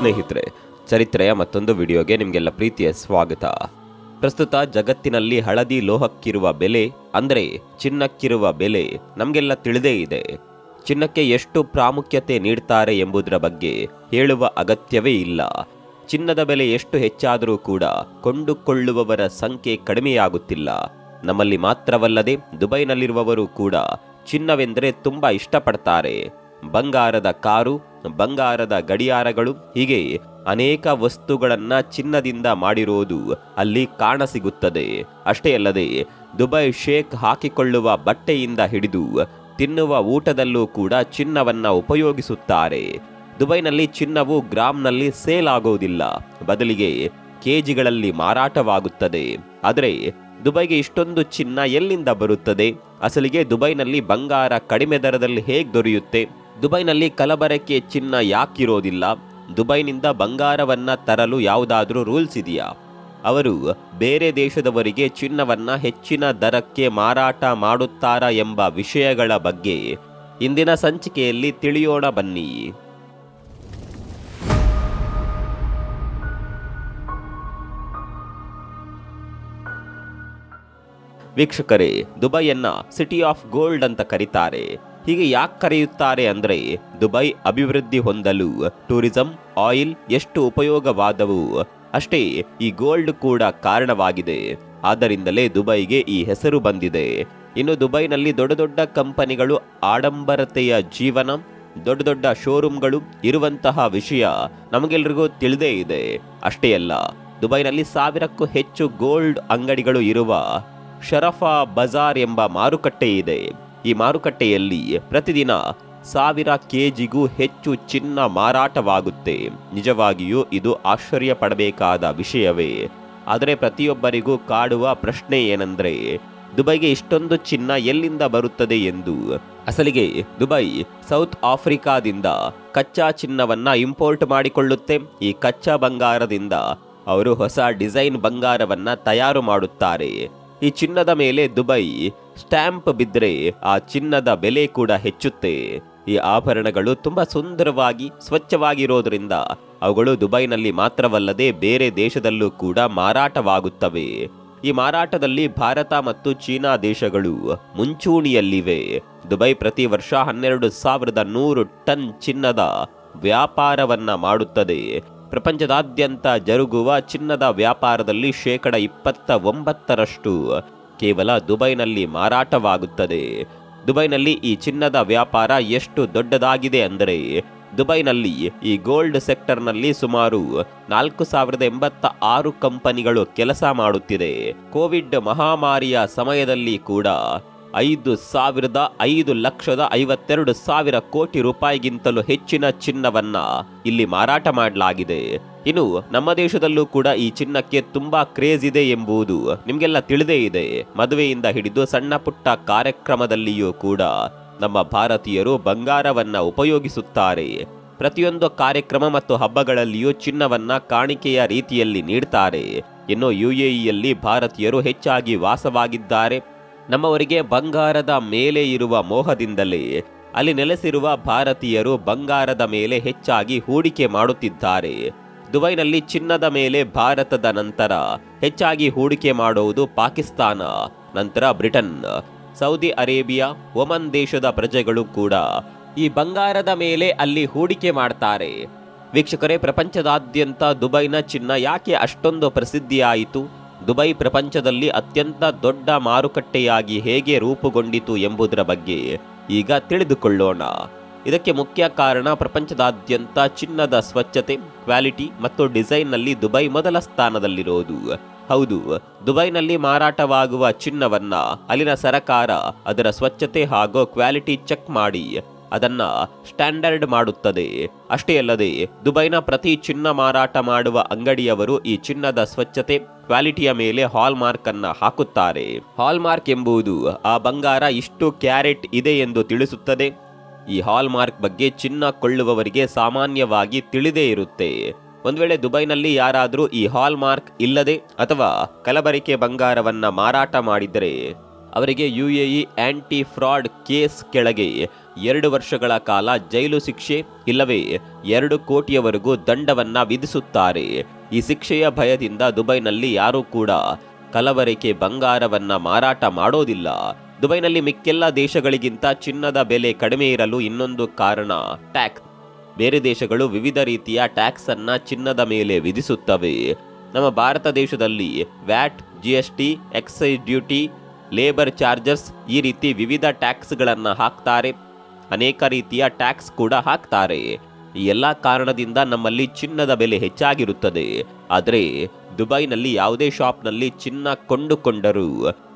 ಸ್ನೇಹಿತರೆ, ಚರಿತ್ರೆಯ ಮತ್ತೊಂದು ವಿಡಿಯೋಗೆ ನಿಮಗೆಲ್ಲ ಪ್ರೀತಿಯ ಸ್ವಾಗತ. ಪ್ರಸ್ತುತ ಜಗತ್ತಿನಲ್ಲಿ ಹಳದಿ ಲೋಹಕ್ಕಿರುವ ಬೆಲೆ ಅಂದರೆ ಚಿನ್ನಕ್ಕಿರುವ ಬೆಲೆ ನಮಗೆಲ್ಲ ತಿಳಿದೇ ಇದೆ. ಚಿನ್ನಕ್ಕೆ ಎಷ್ಟು ಪ್ರಾಮುಖ್ಯತೆ ನೀಡ್ತಾರೆ ಎಂಬುದರ ಬಗ್ಗೆ ಹೇಳುವ ಅಗತ್ಯವೇ ಇಲ್ಲ. ಚಿನ್ನದ ಬೆಲೆ ಎಷ್ಟು ಹೆಚ್ಚಾದರೂ ಕೂಡ ಕೊಂಡುಕೊಳ್ಳುವವರ ಸಂಖ್ಯೆ ಕಡಿಮೆಯಾಗುತ್ತಿಲ್ಲ. ನಮ್ಮಲ್ಲಿ ಮಾತ್ರವಲ್ಲದೆ ದುಬೈನಲ್ಲಿರುವವರು ಕೂಡ ಚಿನ್ನವೆಂದರೆ ತುಂಬ ಇಷ್ಟಪಡ್ತಾರೆ. ಬಂಗಾರದ ಕಾರು, ಬಂಗಾರದ ಗಡಿಯಾರಗಳು, ಹೀಗೆ ಅನೇಕ ವಸ್ತುಗಳನ್ನ ಚಿನ್ನದಿಂದ ಮಾಡಿರೋದು ಅಲ್ಲಿ ಕಾಣಸಿಗುತ್ತದೆ. ಅಷ್ಟೇ ಅಲ್ಲದೆ ದುಬೈ ಶೇಕ್ ಹಾಕಿಕೊಳ್ಳುವ ಬಟ್ಟೆಯಿಂದ ಹಿಡಿದು ತಿನ್ನುವ ಊಟದಲ್ಲೂ ಕೂಡ ಚಿನ್ನವನ್ನ ಉಪಯೋಗಿಸುತ್ತಾರೆ. ದುಬೈನಲ್ಲಿ ಚಿನ್ನವು ಗ್ರಾಮ್ನಲ್ಲಿ ಸೇಲ್ ಆಗೋದಿಲ್ಲ, ಬದಲಿಗೆ ಕೆಜಿಗಳಲ್ಲಿ ಮಾರಾಟವಾಗುತ್ತದೆ. ಆದರೆ ದುಬೈಗೆ ಇಷ್ಟೊಂದು ಚಿನ್ನ ಎಲ್ಲಿಂದ ಬರುತ್ತದೆ? ಅಸಲಿಗೆ ದುಬೈನಲ್ಲಿ ಬಂಗಾರ ಕಡಿಮೆ ದರದಲ್ಲಿ ಹೇಗೆ ದೊರೆಯುತ್ತೆ? ದುಬೈನಲ್ಲಿ ಕಲಬರಕೆ ಚಿನ್ನ ಯಾಕಿರೋದಿಲ್ಲ? ದುಬೈನಿಂದ ಬಂಗಾರವನ್ನ ತರಲು ಯಾವುದಾದ್ರೂ ರೂಲ್ಸ್ ಇದೆಯಾ? ಅವರು ಬೇರೆ ದೇಶದವರಿಗೆ ಚಿನ್ನವನ್ನ ಹೆಚ್ಚಿನ ದರಕ್ಕೆ ಮಾರಾಟ ಮಾಡುತ್ತಾರಾ ಎಂಬ ವಿಷಯಗಳ ಬಗ್ಗೆ ಇಂದಿನ ಸಂಚಿಕೆಯಲ್ಲಿ ತಿಳಿಯೋಣ ಬನ್ನಿ. ವೀಕ್ಷಕರೇ, ದುಬೈಯನ್ನ ಸಿಟಿ ಆಫ್ ಗೋಲ್ಡ್ ಅಂತ ಕರೀತಾರೆ. ಹೀಗೆ ಯಾಕೆ ಕರೆಯುತ್ತಾರೆ ಅಂದರೆ ದುಬೈ ಅಭಿವೃದ್ಧಿ ಹೊಂದಲು ಟೂರಿಸಂ, ಆಯಿಲ್ ಎಷ್ಟು ಉಪಯೋಗವಾದವು ಅಷ್ಟೇ ಈ ಗೋಲ್ಡ್ ಕೂಡ ಕಾರಣವಾಗಿದೆ. ಆದ್ದರಿಂದಲೇ ದುಬೈಗೆ ಈ ಹೆಸರು ಬಂದಿದೆ. ಇನ್ನು ದುಬೈನಲ್ಲಿ ದೊಡ್ಡ ದೊಡ್ಡ ಕಂಪನಿಗಳು, ಆಡಂಬರತೆಯ ಜೀವನ, ದೊಡ್ಡ ದೊಡ್ಡ ಶೋರೂಮ್ಗಳು ಇರುವಂತಹ ವಿಷಯ ನಮಗೆಲ್ಲರಿಗೂ ತಿಳಿದೇ ಇದೆ. ಅಷ್ಟೇ ಅಲ್ಲ, ದುಬೈನಲ್ಲಿ 1000ಕ್ಕೂ ಹೆಚ್ಚು ಗೋಲ್ಡ್ ಅಂಗಡಿಗಳು ಇರುವ ಶರಫಾ ಬಜಾರ್ ಎಂಬ ಮಾರುಕಟ್ಟೆ ಇದೆ. ಈ ಮಾರುಕಟ್ಟೆಯಲ್ಲಿ ಪ್ರತಿದಿನ 1000 ಕೆಜಿಗೂ ಹೆಚ್ಚು ಚಿನ್ನ ಮಾರಾಟವಾಗುತ್ತೆ. ನಿಜವಾಗಿಯೂ ಇದು ಆಶ್ಚರ್ಯ ಪಡಬೇಕಾದ ವಿಷಯವೇ. ಆದರೆ ಪ್ರತಿಯೊಬ್ಬರಿಗೂ ಕಾಡುವ ಪ್ರಶ್ನೆ ಏನೆಂದರೆ, ದುಬೈಗೆ ಇಷ್ಟೊಂದು ಚಿನ್ನ ಎಲ್ಲಿಂದ ಬರುತ್ತದೆ ಎಂದು. ಅಸಲಿಗೆ ದುಬೈ ಸೌತ್ ಆಫ್ರಿಕಾದಿಂದ ಕಚ್ಚಾ ಚಿನ್ನವನ್ನ ಇಂಪೋರ್ಟ್ ಮಾಡಿಕೊಳ್ಳುತ್ತೆ. ಈ ಕಚ್ಚಾ ಬಂಗಾರದಿಂದ ಅವರು ಹೊಸ ಡಿಸೈನ್ ಬಂಗಾರವನ್ನ ತಯಾರು ಮಾಡುತ್ತಾರೆ. ಈ ಚಿನ್ನದ ಮೇಲೆ ದುಬೈ ಸ್ಟ್ಯಾಂಪ್ ಬಿದ್ದರೆ ಆ ಚಿನ್ನದ ಬೆಲೆ ಕೂಡ ಹೆಚ್ಚುತ್ತೆ. ಈ ಆಭರಣಗಳು ತುಂಬಾ ಸುಂದರವಾಗಿ, ಸ್ವಚ್ಛವಾಗಿರೋದ್ರಿಂದ ಅವುಗಳು ದುಬೈನಲ್ಲಿ ಮಾತ್ರವಲ್ಲದೆ ಬೇರೆ ದೇಶದಲ್ಲೂ ಕೂಡ ಮಾರಾಟವಾಗುತ್ತವೆ. ಈ ಮಾರಾಟದಲ್ಲಿ ಭಾರತ ಮತ್ತು ಚೀನಾ ದೇಶಗಳು ಮುಂಚೂಣಿಯಲ್ಲಿವೆ. ದುಬೈ ಪ್ರತಿ ವರ್ಷ 12,100 ಟನ್ ಚಿನ್ನದ ವ್ಯಾಪಾರವನ್ನ ಮಾಡುತ್ತದೆ. ಪ್ರಪಂಚದಾದ್ಯಂತ ಜರುಗುವ ಚಿನ್ನದ ವ್ಯಾಪಾರದಲ್ಲಿ 29% ಕೇವಲ ದುಬೈನಲ್ಲಿ ಮಾರಾಟವಾಗುತ್ತದೆ. ದುಬೈನಲ್ಲಿ ಈ ಚಿನ್ನದ ವ್ಯಾಪಾರ ಎಷ್ಟು ದೊಡ್ಡದಾಗಿದೆ ಅಂದರೆ, ದುಬೈನಲ್ಲಿ ಈ ಗೋಲ್ಡ್ ಸೆಕ್ಟರ್ನಲ್ಲಿ ಸುಮಾರು 4086 ಕಂಪನಿಗಳು ಕೆಲಸ ಮಾಡುತ್ತಿದೆ. ಕೋವಿಡ್ ಮಹಾಮಾರಿಯ ಸಮಯದಲ್ಲಿ ಕೂಡ 5,552,000 ಕೋಟಿ ರೂಪಾಯಿಗಿಂತಲೂ ಹೆಚ್ಚಿನ ಚಿನ್ನವನ್ನ ಇಲ್ಲಿ ಮಾರಾಟ ಮಾಡಲಾಗಿದೆ. ಇನ್ನು ನಮ್ಮ ದೇಶದಲ್ಲೂ ಕೂಡ ಈ ಚಿನ್ನಕ್ಕೆ ತುಂಬಾ ಕ್ರೇಜ್ ಇದೆ ಎಂಬುದು ನಿಮಗೆಲ್ಲ ತಿಳಿದೇ ಇದೆ. ಮದುವೆಯಿಂದ ಹಿಡಿದು ಸಣ್ಣ ಪುಟ್ಟ ಕಾರ್ಯಕ್ರಮದಲ್ಲಿಯೂ ಕೂಡ ನಮ್ಮ ಭಾರತೀಯರು ಬಂಗಾರವನ್ನ ಉಪಯೋಗಿಸುತ್ತಾರೆ. ಪ್ರತಿಯೊಂದು ಕಾರ್ಯಕ್ರಮ ಮತ್ತು ಹಬ್ಬಗಳಲ್ಲಿಯೂ ಚಿನ್ನವನ್ನ ಕಾಣಿಕೆಯ ರೀತಿಯಲ್ಲಿ ನೀಡ್ತಾರೆ. ಇನ್ನು UAEಯಲ್ಲಿ ಭಾರತೀಯರು ಹೆಚ್ಚಾಗಿ ವಾಸವಾಗಿದ್ದಾರೆ. ನಮ್ಮವರಿಗೆ ಬಂಗಾರದ ಮೇಲೆ ಇರುವ ಮೋಹದಿಂದಲೇ ಅಲ್ಲಿ ನೆಲೆಸಿರುವ ಭಾರತೀಯರು ಬಂಗಾರದ ಮೇಲೆ ಹೆಚ್ಚಾಗಿ ಹೂಡಿಕೆ ಮಾಡುತ್ತಿದ್ದಾರೆ. ದುಬೈನಲ್ಲಿ ಚಿನ್ನದ ಮೇಲೆ ಭಾರತದ ನಂತರ ಹೆಚ್ಚಾಗಿ ಹೂಡಿಕೆ ಮಾಡುವುದು ಪಾಕಿಸ್ತಾನ, ನಂತರ ಬ್ರಿಟನ್, ಸೌದಿ ಅರೇಬಿಯಾ, ಒಮನ್ ದೇಶದ ಪ್ರಜೆಗಳು ಕೂಡ ಈ ಬಂಗಾರದ ಮೇಲೆ ಅಲ್ಲಿ ಹೂಡಿಕೆ ಮಾಡ್ತಾರೆ. ವೀಕ್ಷಕರೇ, ಪ್ರಪಂಚದಾದ್ಯಂತ ದುಬೈನ ಚಿನ್ನ ಯಾಕೆ ಅಷ್ಟೊಂದು ಪ್ರಸಿದ್ಧಿಯಾಯಿತು? ದುಬೈ ಪ್ರಪಂಚದಲ್ಲಿ ಅತ್ಯಂತ ದೊಡ್ಡ ಮಾರುಕಟ್ಟೆಯಾಗಿ ಹೇಗೆ ರೂಪುಗೊಂಡಿತು ಎಂಬುದರ ಬಗ್ಗೆ ಈಗ ತಿಳಿದುಕೊಳ್ಳೋಣ. ಇದಕ್ಕೆ ಮುಖ್ಯ ಕಾರಣ ಪ್ರಪಂಚದಾದ್ಯಂತ ಚಿನ್ನದ ಸ್ವಚ್ಛತೆ, ಕ್ವಾಲಿಟಿ ಮತ್ತು ಡಿಸೈನ್ನಲ್ಲಿ ದುಬೈ ಮೊದಲ ಸ್ಥಾನದಲ್ಲಿರೋದು. ಹೌದು, ದುಬೈನಲ್ಲಿ ಮಾರಾಟವಾಗುವ ಚಿನ್ನವನ್ನ ಅಲ್ಲಿನ ಸರಕಾರ ಅದರ ಸ್ವಚ್ಛತೆ ಹಾಗೂ ಕ್ವಾಲಿಟಿ ಚೆಕ್ ಮಾಡಿ ಅದನ್ನ ಸ್ಟ್ಯಾಂಡರ್ಡ್ ಮಾಡುತ್ತದೆ. ಅಷ್ಟೇ ಅಲ್ಲದೆ ದುಬೈನ ಪ್ರತಿ ಚಿನ್ನ ಮಾರಾಟ ಮಾಡುವ ಅಂಗಡಿಯವರು ಈ ಚಿನ್ನದ ಸ್ವಚ್ಛತೆ, ಕ್ವಾಲಿಟಿಯ ಮೇಲೆ ಹಾಲ್ ಮಾರ್ಕ್ ಅನ್ನ ಹಾಕುತ್ತಾರೆ. ಹಾಲ್ ಮಾರ್ಕ್ ಎಂಬುದು ಆ ಬಂಗಾರ ಇಷ್ಟು ಕ್ಯಾರೆಟ್ ಇದೆ ಎಂದು ತಿಳಿಸುತ್ತದೆ. ಈ ಹಾಲ್ ಮಾರ್ಕ್ ಬಗ್ಗೆ ಚಿನ್ನ ಕೊಳ್ಳುವವರಿಗೆ ಸಾಮಾನ್ಯವಾಗಿ ತಿಳಿದೇ ಇರುತ್ತೆ. ಒಂದು ವೇಳೆ ದುಬೈನಲ್ಲಿ ಯಾರಾದರೂ ಈ ಹಾಲ್ ಮಾರ್ಕ್ ಇಲ್ಲದೆ ಅಥವಾ ಕಲಬರಿಕೆ ಬಂಗಾರವನ್ನ ಮಾರಾಟ ಮಾಡಿದರೆ ಅವರಿಗೆ UAE ಆಂಟಿ ಫ್ರಾಡ್ ಕೇಸ್ ಕೆಳಗೆ 2 ವರ್ಷಗಳ ಕಾಲ ಜೈಲು ಶಿಕ್ಷೆ ಇಲ್ಲವೇ 2 ಕೋಟಿಯವರೆಗೂ ದಂಡವನ್ನ ವಿಧಿಸುತ್ತಾರೆ. ಈ ಶಿಕ್ಷೆಯ ಭಯದಿಂದ ದುಬೈನಲ್ಲಿ ಯಾರೂ ಕೂಡ ಕಲವರಿಕೆ ಬಂಗಾರವನ್ನ ಮಾರಾಟ ಮಾಡೋದಿಲ್ಲ. ದುಬೈನಲ್ಲಿ ಮಿಕ್ಕೆಲ್ಲ ದೇಶಗಳಿಗಿಂತ ಚಿನ್ನದ ಬೆಲೆ ಕಡಿಮೆ ಇರಲು ಇನ್ನೊಂದು ಕಾರಣ ಟ್ಯಾಕ್ಸ್. ಬೇರೆ ದೇಶಗಳು ವಿವಿಧ ರೀತಿಯ ಟ್ಯಾಕ್ಸ್ ಅನ್ನ ಚಿನ್ನದ ಮೇಲೆ ವಿಧಿಸುತ್ತವೆ. ನಮ್ಮ ಭಾರತ ದೇಶದಲ್ಲಿ watt, GST, excise duty, labour charges ಈ ರೀತಿ ವಿವಿಧ ಟ್ಯಾಕ್ಸ್ಗಳನ್ನು ಹಾಕ್ತಾರೆ. ಅನೇಕ ರೀತಿಯ ಟ್ಯಾಕ್ಸ್ ಕೂಡ ಹಾಕ್ತಾರೆ. ಈ ಎಲ್ಲ ಕಾರಣದಿಂದ ನಮ್ಮಲ್ಲಿ ಚಿನ್ನದ ಬೆಲೆ ಹೆಚ್ಚಾಗಿರುತ್ತದೆ. ಆದರೆ ದುಬೈನಲ್ಲಿ ಯಾವುದೇ ಶಾಪ್ನಲ್ಲಿ ಚಿನ್ನ ಕೊಂಡುಕೊಂಡರೂ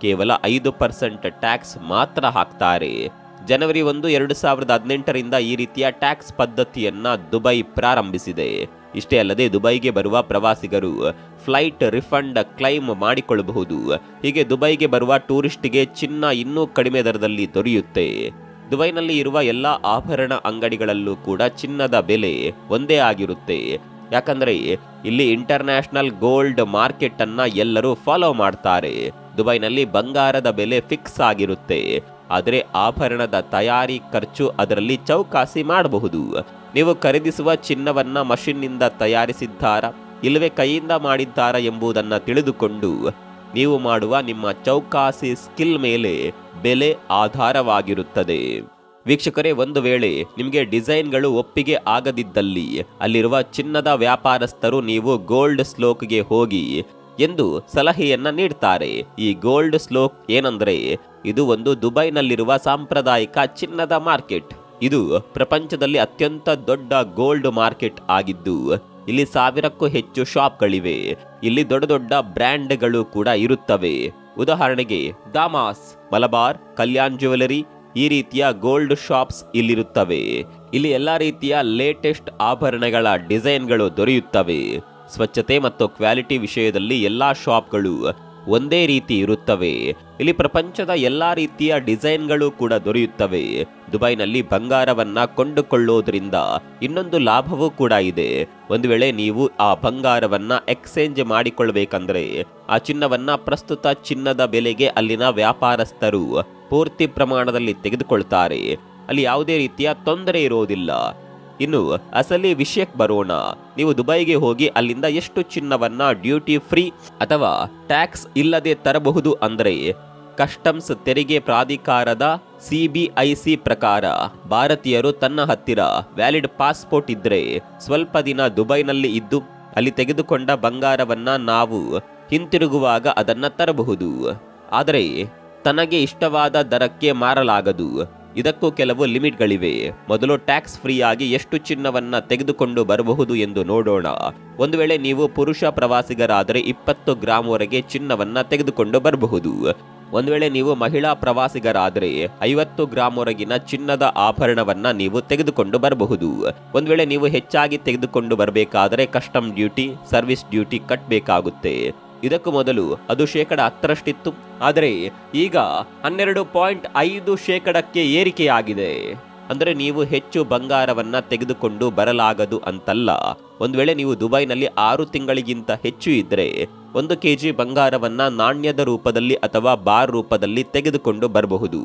ಕೇವಲ 5% ಟ್ಯಾಕ್ಸ್ ಮಾತ್ರ ಹಾಕ್ತಾರೆ. ಜನವರಿ 1, 2018ರಿಂದ ಈ ರೀತಿಯ ಟ್ಯಾಕ್ಸ್ ಪದ್ಧತಿಯನ್ನ ದುಬೈ ಪ್ರಾರಂಭಿಸಿದೆ. ಇಷ್ಟೇ ಅಲ್ಲದೆ ದುಬೈಗೆ ಬರುವ ಪ್ರವಾಸಿಗರು ಫ್ಲೈಟ್ ರಿಫಂಡ್ ಕ್ಲೈಮ್ ಮಾಡಿಕೊಳ್ಳಬಹುದು. ಹೀಗೆ ದುಬೈಗೆ ಬರುವ ಟೂರಿಸ್ಟ್ಗೆ ಚಿನ್ನ ಇನ್ನೂ ಕಡಿಮೆ ದರದಲ್ಲಿ ದೊರೆಯುತ್ತೆ. ದುಬೈನಲ್ಲಿ ಇರುವ ಎಲ್ಲ ಆಭರಣ ಅಂಗಡಿಗಳಲ್ಲೂ ಕೂಡ ಚಿನ್ನದ ಬೆಲೆ ಒಂದೇ ಆಗಿರುತ್ತೆ. ಯಾಕಂದ್ರೆ ಇಲ್ಲಿ ಇಂಟರ್ನ್ಯಾಷನಲ್ ಗೋಲ್ಡ್ ಮಾರ್ಕೆಟ್ ಅನ್ನ ಎಲ್ಲರೂ ಫಾಲೋ ಮಾಡ್ತಾರೆ. ದುಬೈನಲ್ಲಿ ಬಂಗಾರದ ಬೆಲೆ ಫಿಕ್ಸ್ ಆಗಿರುತ್ತೆ. ಆದರೆ ಆಭರಣದ ತಯಾರಿ ಖರ್ಚು ಅದರಲ್ಲಿ ಚೌಕಾಸಿ ಮಾಡಬಹುದು. ನೀವು ಖರೀದಿಸುವ ಚಿನ್ನವನ್ನ ಮಷಿನ್ನಿಂದ ತಯಾರಿಸಿದ್ದಾರಾ ಇಲ್ಲವೇ ಕೈಯಿಂದ ಮಾಡಿದ್ದಾರಾ ಎಂಬುದನ್ನು ತಿಳಿದುಕೊಂಡು ನೀವು ಮಾಡುವ ನಿಮ್ಮ ಚೌಕಾಸಿ ಸ್ಕಿಲ್ ಮೇಲೆ ಬೆಲೆ ಆಧಾರವಾಗಿರುತ್ತದೆ. ವೀಕ್ಷಕರೇ, ಒಂದು ವೇಳೆ ನಿಮಗೆ ಡಿಸೈನ್ಗಳು ಒಪ್ಪಿಗೆ ಆಗದಿದ್ದಲ್ಲಿ ಅಲ್ಲಿರುವ ಚಿನ್ನದ ವ್ಯಾಪಾರಸ್ಥರು ನೀವು ಗೋಲ್ಡ್ ಸ್ಲೋಕ್ಗೆ ಹೋಗಿ ಎಂದು ಸಲಹೆಯನ್ನ ನೀಡ್ತಾರೆ. ಈ ಗೋಲ್ಡ್ ಸ್ಲೋಕ್ ಏನಂದ್ರೆ ಇದು ಒಂದು ದುಬೈನಲ್ಲಿರುವ ಸಾಂಪ್ರದಾಯಿಕ ಚಿನ್ನದ ಮಾರ್ಕೆಟ್. ಇದು ಪ್ರಪಂಚದಲ್ಲಿ ಅತ್ಯಂತ ದೊಡ್ಡ ಗೋಲ್ಡ್ ಮಾರ್ಕೆಟ್ ಆಗಿದ್ದು ಇಲ್ಲಿ 1000ಕ್ಕೂ ಹೆಚ್ಚು ಶಾಪ್ಗಳಿವೆ. ಇಲ್ಲಿ ದೊಡ್ಡ ದೊಡ್ಡ ಬ್ರ್ಯಾಂಡ್ಗಳು ಕೂಡ ಇರುತ್ತವೆ. ಉದಾಹರಣೆಗೆ ದಾಮಾಸ್, ಮಲಬಾರ್, ಕಲ್ಯಾಣ್ ಜ್ಯುವೆಲರಿ ಈ ರೀತಿಯ ಗೋಲ್ಡ್ ಶಾಪ್ಸ್ ಇಲ್ಲಿರುತ್ತವೆ. ಇಲ್ಲಿ ಎಲ್ಲಾ ರೀತಿಯ ಲೇಟೆಸ್ಟ್ ಆಭರಣಗಳ ಡಿಸೈನ್ಗಳು ದೊರೆಯುತ್ತವೆ. ಸ್ವಚ್ಛತೆ ಮತ್ತು ಕ್ವಾಲಿಟಿ ವಿಷಯದಲ್ಲಿ ಎಲ್ಲಾ ಶಾಪ್ಗಳು ಒಂದೇ ರೀತಿ ಇರುತ್ತವೆ. ಇಲ್ಲಿ ಪ್ರಪಂಚದ ಎಲ್ಲಾ ರೀತಿಯ ಡಿಸೈನ್ಗಳು ಕೂಡ ದೊರೆಯುತ್ತವೆ. ದುಬೈನಲ್ಲಿ ಬಂಗಾರವನ್ನ ಕೊಂಡುಕೊಳ್ಳೋದ್ರಿಂದ ಇನ್ನೊಂದು ಲಾಭವೂ ಕೂಡ ಇದೆ. ಒಂದು ವೇಳೆ ನೀವು ಆ ಬಂಗಾರವನ್ನ ಎಕ್ಸ್ಚೇಂಜ್ ಮಾಡಿಕೊಳ್ಳಬೇಕಂದ್ರೆ ಆ ಚಿನ್ನವನ್ನ ಪ್ರಸ್ತುತ ಚಿನ್ನದ ಬೆಲೆಗೆ ಅಲ್ಲಿನ ವ್ಯಾಪಾರಸ್ಥರು ಪೂರ್ತಿ ಪ್ರಮಾಣದಲ್ಲಿ ತೆಗೆದುಕೊಳ್ತಾರೆ. ಅಲ್ಲಿ ಯಾವುದೇ ರೀತಿಯ ತೊಂದರೆ ಇರೋದಿಲ್ಲ. ಇನ್ನು ಅಸಲಿ ವಿಷಯಕ್ಕೆ ಬರೋಣ. ನೀವು ದುಬೈಗೆ ಹೋಗಿ ಅಲ್ಲಿಂದ ಎಷ್ಟು ಚಿನ್ನವನ್ನ ಡ್ಯೂಟಿ ಫ್ರೀ ಅಥವಾ ಟ್ಯಾಕ್ಸ್ ಇಲ್ಲದೆ ತರಬಹುದು ಅಂದ್ರೆ ಕಸ್ಟಮ್ಸ್ ತೆರಿಗೆ ಪ್ರಾಧಿಕಾರದ CBIC ಪ್ರಕಾರ ಭಾರತೀಯರು ತನ್ನ ಹತ್ತಿರ ವ್ಯಾಲಿಡ್ ಪಾಸ್ಪೋರ್ಟ್ ಇದ್ರೆ ಸ್ವಲ್ಪ ದಿನ ದುಬೈನಲ್ಲಿ ಇದ್ದು ಅಲ್ಲಿ ತೆಗೆದುಕೊಂಡ ಬಂಗಾರವನ್ನ ನಾವು ಹಿಂತಿರುಗುವಾಗ ಅದನ್ನ ತರಬಹುದು. ಆದರೆ ತನಗೆ ಇಷ್ಟವಾದ ದರಕ್ಕೆ ಮಾರಲಾಗದು. ಇದಕ್ಕೂ ಕೆಲವು ಲಿಮಿಟ್ಗಳಿವೆ. ಮೊದಲು ಟ್ಯಾಕ್ಸ್ ಫ್ರೀ ಆಗಿ ಎಷ್ಟು ಚಿನ್ನವನ್ನ ತೆಗೆದುಕೊಂಡು ಬರಬಹುದು ಎಂದು ನೋಡೋಣ. ಒಂದು ವೇಳೆ ನೀವು ಪುರುಷ ಪ್ರವಾಸಿಗರಾದರೆ 20 ಗ್ರಾಂವರೆಗೆ ಚಿನ್ನವನ್ನ ತೆಗೆದುಕೊಂಡು ಬರಬಹುದು. ಒಂದು ವೇಳೆ ನೀವು ಮಹಿಳಾ ಪ್ರವಾಸಿಗರಾದರೆ 50 ಗ್ರಾಂವರೆಗಿನ ಚಿನ್ನದ ಆಭರಣವನ್ನ ನೀವು ತೆಗೆದುಕೊಂಡು ಬರಬಹುದು. ಒಂದು ವೇಳೆ ನೀವು ಹೆಚ್ಚಾಗಿ ತೆಗೆದುಕೊಂಡು ಬರಬೇಕಾದರೆ ಕಸ್ಟಮ್ ಡ್ಯೂಟಿ, ಸರ್ವಿಸ್ ಡ್ಯೂಟಿ ಕಟ್ಟಬೇಕಾಗುತ್ತೆ. ಇದಕ್ಕೂ ಮೊದಲು ಅದು 10% ಆದರೆ ಈಗ 12.5% ಏರಿಕೆಯಾಗಿದೆ. ಅಂದರೆ ನೀವು ಹೆಚ್ಚು ಬಂಗಾರವನ್ನ ತೆಗೆದುಕೊಂಡು ಬರಲಾಗದು ಅಂತಲ್ಲ. ಒಂದು ವೇಳೆ ನೀವು ದುಬೈನಲ್ಲಿ 6 ತಿಂಗಳಿಗಿಂತ ಹೆಚ್ಚು ಇದ್ರೆ 1 kg ಬಂಗಾರವನ್ನ ನಾಣ್ಯದ ರೂಪದಲ್ಲಿ ಅಥವಾ ಬಾರ್ ರೂಪದಲ್ಲಿ ತೆಗೆದುಕೊಂಡು ಬರಬಹುದು.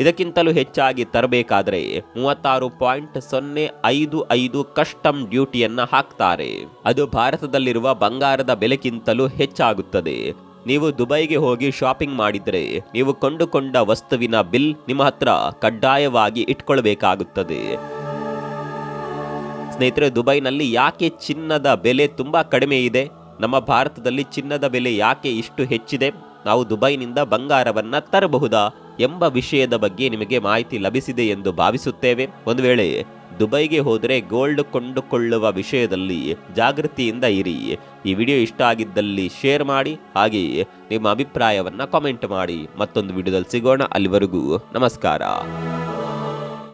ಇದಕ್ಕಿಂತಲೂ ಹೆಚ್ಚಾಗಿ ತರಬೇಕಾದ್ರೆ 36.055 ಕಸ್ಟಮ್ ಡ್ಯೂಟಿಯನ್ನ ಹಾಕ್ತಾರೆ. ಅದು ಭಾರತದಲ್ಲಿರುವ ಬಂಗಾರದ ಬೆಲೆಗಿಂತಲೂ ಹೆಚ್ಚಾಗುತ್ತದೆ. ನೀವು ದುಬೈಗೆ ಹೋಗಿ ಶಾಪಿಂಗ್ ಮಾಡಿದ್ರೆ ನೀವು ಕೊಂಡುಕೊಂಡ ವಸ್ತುವಿನ ಬಿಲ್ ನಿಮ್ಮ ಹತ್ರ ಕಡ್ಡಾಯವಾಗಿ ಇಟ್ಕೊಳ್ಬೇಕಾಗುತ್ತದೆ. ಸ್ನೇಹಿತರೆ, ದುಬೈನಲ್ಲಿ ಯಾಕೆ ಚಿನ್ನದ ಬೆಲೆ ತುಂಬಾ ಕಡಿಮೆ ಇದೆ? ನಮ್ಮ ಭಾರತದಲ್ಲಿ ಚಿನ್ನದ ಬೆಲೆ ಯಾಕೆ ಇಷ್ಟು ಹೆಚ್ಚಿದೆ? ನಾವು ದುಬೈನಿಂದ ಬಂಗಾರವನ್ನ ತರಬಹುದಾ ಎಂಬ ವಿಷಯದ ಬಗ್ಗೆ ನಿಮಗೆ ಮಾಹಿತಿ ಲಭಿಸಿದೆ ಎಂದು ಭಾವಿಸುತ್ತೇವೆ. ಒಂದು ವೇಳೆ ದುಬೈಗೆ ಹೋದರೆ ಗೋಲ್ಡ್ ಕೊಂಡುಕೊಳ್ಳುವ ವಿಷಯದಲ್ಲಿ ಜಾಗೃತಿಯಿಂದ ಇರಿ. ಈ ವಿಡಿಯೋ ಇಷ್ಟ ಆಗಿದ್ದಲ್ಲಿ ಶೇರ್ ಮಾಡಿ, ಹಾಗೆಯೇ ನಿಮ್ಮ ಅಭಿಪ್ರಾಯವನ್ನ ಕಾಮೆಂಟ್ ಮಾಡಿ. ಮತ್ತೊಂದು ವಿಡಿಯೋದಲ್ಲಿ ಸಿಗೋಣ. ಅಲ್ಲಿವರೆಗೂ ನಮಸ್ಕಾರ.